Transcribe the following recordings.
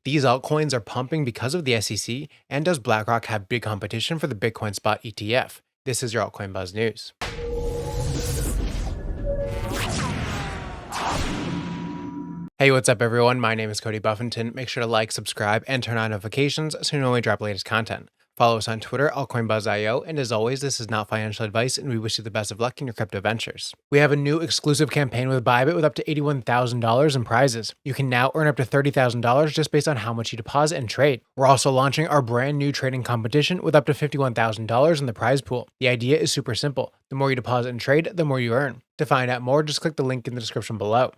These altcoins are pumping because of the SEC, and does BlackRock have big competition for the Bitcoin spot ETF? This is your Altcoin Buzz News. Hey, what's up everyone? My name is Cody Buffington. Make sure to like, subscribe, and turn on notifications so you know when we drop latest content. Follow us on Twitter, AltcoinBuzzIO, and as always, this is not financial advice, and we wish you the best of luck in your crypto ventures. We have a new exclusive campaign with Bybit with up to $81,000 in prizes. You can now earn up to $30,000 just based on how much you deposit and trade. We're also launching our brand new trading competition with up to $51,000 in the prize pool. The idea is super simple. The more you deposit and trade, the more you earn. To find out more, just click the link in the description below.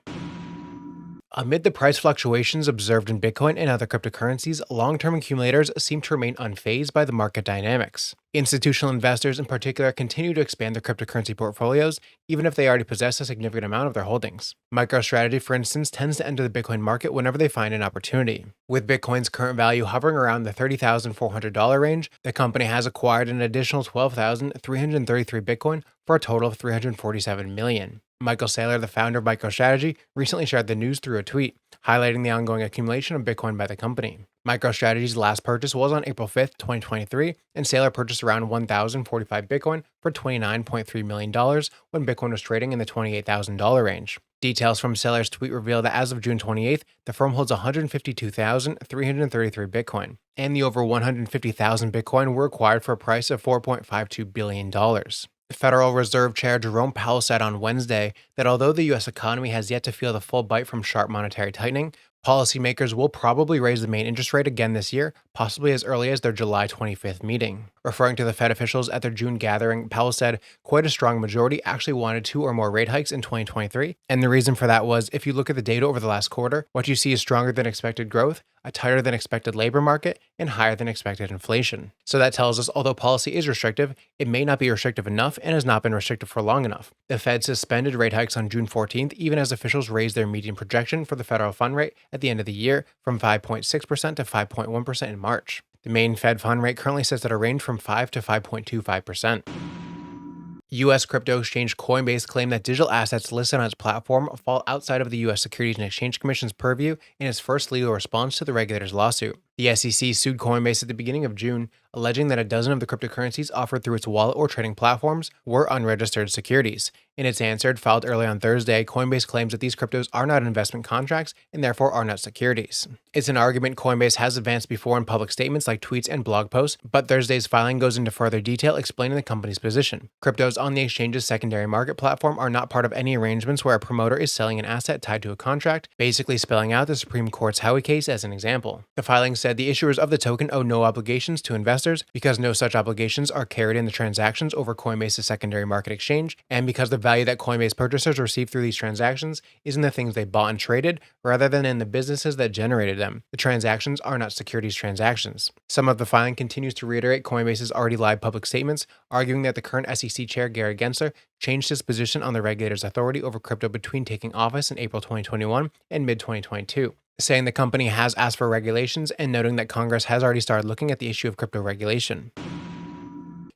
Amid the price fluctuations observed in Bitcoin and other cryptocurrencies, long-term accumulators seem to remain unfazed by the market dynamics. Institutional investors in particular continue to expand their cryptocurrency portfolios, even if they already possess a significant amount of their holdings. MicroStrategy, for instance, tends to enter the Bitcoin market whenever they find an opportunity. With Bitcoin's current value hovering around the $30,400 range, the company has acquired an additional 12,333 Bitcoin for a total of $347 million. Michael Saylor, the founder of MicroStrategy, recently shared the news through a tweet, highlighting the ongoing accumulation of Bitcoin by the company. MicroStrategy's last purchase was on April 5th, 2023, and Saylor purchased around 1,045 Bitcoin for $29.3 million when Bitcoin was trading in the $28,000 range. Details from Saylor's tweet reveal that as of June 28th, the firm holds 152,333 Bitcoin, and the over 150,000 Bitcoin were acquired for a price of $4.52 billion. Federal Reserve Chair Jerome Powell said on Wednesday that although the U.S. economy has yet to feel the full bite from sharp monetary tightening, policymakers will probably raise the main interest rate again this year, possibly as early as their July 25th meeting. Referring to the Fed officials at their June gathering, Powell said quite a strong majority actually wanted 2 or more rate hikes in 2023, and the reason for that was, if you look at the data over the last quarter, what you see is stronger than expected growth, a tighter than expected labor market, and higher than expected inflation. So that tells us although policy is restrictive, it may not be restrictive enough and has not been restrictive for long enough. The Fed suspended rate hikes on June 14th, even as officials raised their median projection for the federal fund rate at the end of the year from 5.6% to 5.1% in March. The main Fed fund rate currently sits at a range from 5 to 5.25%. U.S. crypto exchange Coinbase claimed that digital assets listed on its platform fall outside of the U.S. Securities and Exchange Commission's purview in its first legal response to the regulator's lawsuit. The SEC sued Coinbase at the beginning of June, alleging that a dozen of the cryptocurrencies offered through its wallet or trading platforms were unregistered securities. In its answer, filed early on Thursday, Coinbase claims that these cryptos are not investment contracts and therefore are not securities. It's an argument Coinbase has advanced before in public statements like tweets and blog posts, but Thursday's filing goes into further detail explaining the company's position. Cryptos on the exchange's secondary market platform are not part of any arrangements where a promoter is selling an asset tied to a contract, basically spelling out the Supreme Court's Howey case as an example. The filing said the issuers of the token owe no obligations to investors because no such obligations are carried in the transactions over Coinbase's secondary market exchange, and because the value that Coinbase purchasers receive through these transactions is in the things they bought and traded rather than in the businesses that generated them. The transactions are not securities transactions. Some of the filing continues to reiterate Coinbase's already live public statements, arguing that the current SEC chair Gary Gensler changed his position on the regulator's authority over crypto between taking office in April 2021 and mid-2022. Saying the company has asked for regulations and noting that Congress has already started looking at the issue of crypto regulation.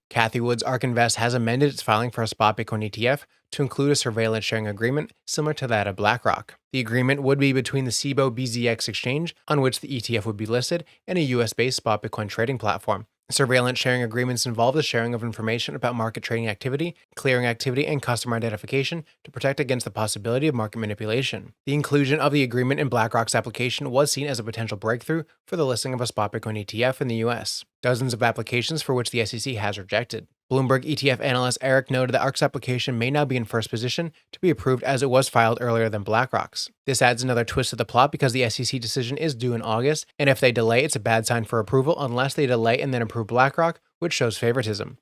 Cathie Wood's ARK Invest has amended its filing for a spot Bitcoin ETF to include a surveillance sharing agreement similar to that of BlackRock. The agreement would be between the CBOE BZX exchange, on which the ETF would be listed, and a US-based spot Bitcoin trading platform. Surveillance sharing agreements involve the sharing of information about market trading activity, clearing activity, and customer identification to protect against the possibility of market manipulation. The inclusion of the agreement in BlackRock's application was seen as a potential breakthrough for the listing of a spot Bitcoin ETF in the US. Dozens of applications for which the SEC has rejected. Bloomberg ETF analyst Eric noted that ARK's application may now be in first position to be approved as it was filed earlier than BlackRock's. This adds another twist to the plot because the SEC decision is due in August, and if they delay, it's a bad sign for approval unless they delay and then approve BlackRock, which shows favoritism.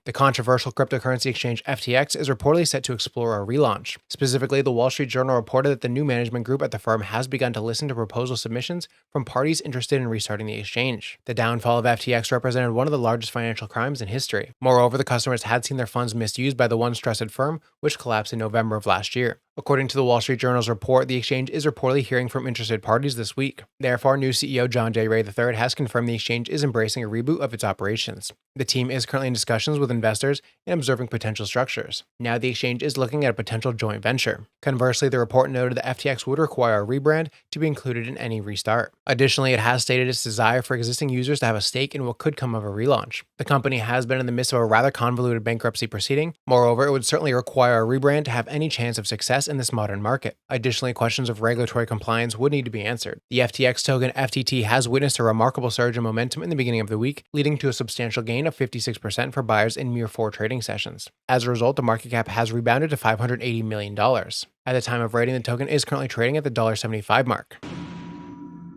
The controversial cryptocurrency exchange FTX is reportedly set to explore a relaunch. Specifically, the Wall Street Journal reported that the new management group at the firm has begun to listen to proposal submissions from parties interested in restarting the exchange. The downfall of FTX represented one of the largest financial crimes in history. Moreover, the customers had seen their funds misused by the once trusted firm, which collapsed in November of last year. According to the Wall Street Journal's report, the exchange is reportedly hearing from interested parties this week. Therefore, new CEO John J. Ray III has confirmed the exchange is embracing a reboot of its operations. The team is currently in discussions with investors and observing potential structures. Now the exchange is looking at a potential joint venture. Conversely, the report noted that FTX would require a rebrand to be included in any restart. Additionally, it has stated its desire for existing users to have a stake in what could come of a relaunch. The company has been in the midst of a rather convoluted bankruptcy proceeding. Moreover, it would certainly require a rebrand to have any chance of success in this modern market. Additionally, questions of regulatory compliance would need to be answered. The FTX token FTT has witnessed a remarkable surge in momentum in the beginning of the week, leading to a substantial gain of 56% for buyers in mere 4 trading sessions. As a result, the market cap has rebounded to $580 million. At the time of writing, the token is currently trading at the $1.75 mark.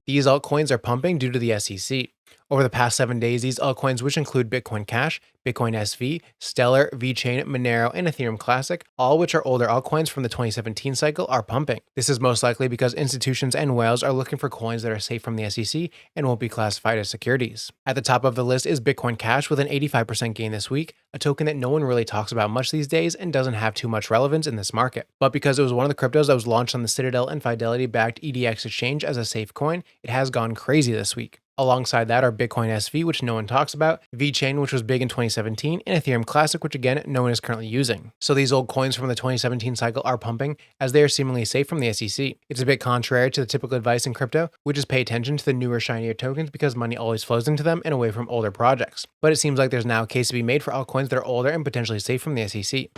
These altcoins are pumping due to the SEC. Over the past 7 days, these altcoins, which include Bitcoin Cash, Bitcoin SV, Stellar, VeChain, Monero, and Ethereum Classic, all which are older altcoins from the 2017 cycle, are pumping. This is most likely because institutions and whales are looking for coins that are safe from the SEC and won't be classified as securities. At the top of the list is Bitcoin Cash with an 85% gain this week, a token that no one really talks about much these days and doesn't have too much relevance in this market. But because it was one of the cryptos that was launched on the Citadel and Fidelity-backed EDX exchange as a safe coin, it has gone crazy this week. Alongside that are Bitcoin SV, which no one talks about, VeChain, which was big in 2017, and Ethereum Classic, which again, no one is currently using. So these old coins from the 2017 cycle are pumping, as they are seemingly safe from the SEC. It's a bit contrary to the typical advice in crypto, which is pay attention to the newer, shinier tokens because money always flows into them and away from older projects. But it seems like there's now a case to be made for altcoins that are older and potentially safe from the SEC.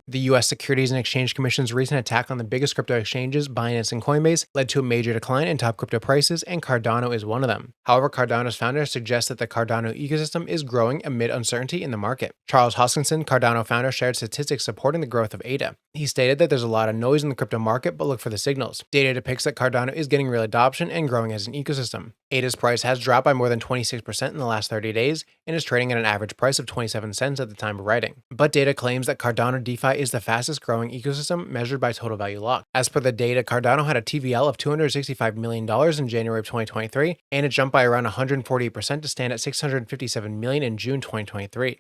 The U.S. Securities and Exchange Commission's recent attack on the biggest crypto exchanges, Binance and Coinbase, led to a major decline in top crypto prices, and Cardano is one of them. However, Cardano's founder suggests that the Cardano ecosystem is growing amid uncertainty in the market. Charles Hoskinson, Cardano founder, shared statistics supporting the growth of ADA. He stated that there's a lot of noise in the crypto market, but look for the signals. Data depicts that Cardano is getting real adoption and growing as an ecosystem. ADA's price has dropped by more than 26% in the last 30 days and is trading at an average price of 27 cents at the time of writing. But data claims that Cardano DeFi is the fastest growing ecosystem measured by total value locked. As per the data, Cardano had a TVL of $265 million in January of 2023, and it jumped by around 140% to stand at $657 million in June 2023.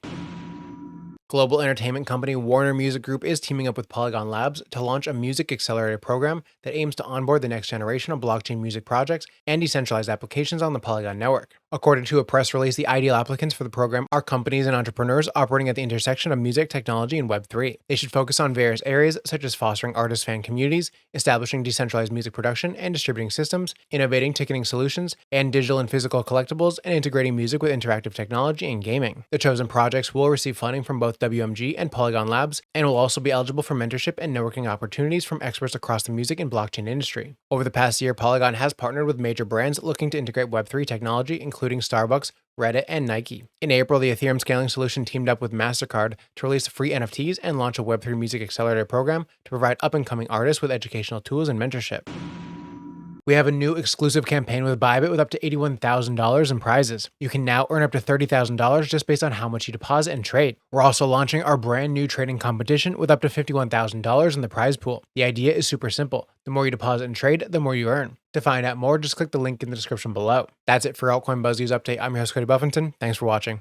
Global entertainment company Warner Music Group is teaming up with Polygon Labs to launch a music accelerator program that aims to onboard the next generation of blockchain music projects and decentralized applications on the Polygon network. According to a press release, the ideal applicants for the program are companies and entrepreneurs operating at the intersection of music, technology, and Web3. They should focus on various areas such as fostering artist fan communities, establishing decentralized music production and distributing systems, innovating ticketing solutions, and digital and physical collectibles, and integrating music with interactive technology and gaming. The chosen projects will receive funding from both WMG and Polygon Labs, and will also be eligible for mentorship and networking opportunities from experts across the music and blockchain industry. Over the past year, Polygon has partnered with major brands looking to integrate Web3 technology, including Starbucks, Reddit, and Nike. In April, the Ethereum scaling solution teamed up with MasterCard to release free NFTs and launch a Web3 music accelerator program to provide up-and-coming artists with educational tools and mentorship. We have a new exclusive campaign with Bybit with up to $81,000 in prizes. You can now earn up to $30,000 just based on how much you deposit and trade. We're also launching our brand new trading competition with up to $51,000 in the prize pool. The idea is super simple. The more you deposit and trade, the more you earn. To find out more, just click the link in the description below. That's it for Altcoin Buzz News Update. I'm your host, Cody Buffington. Thanks for watching.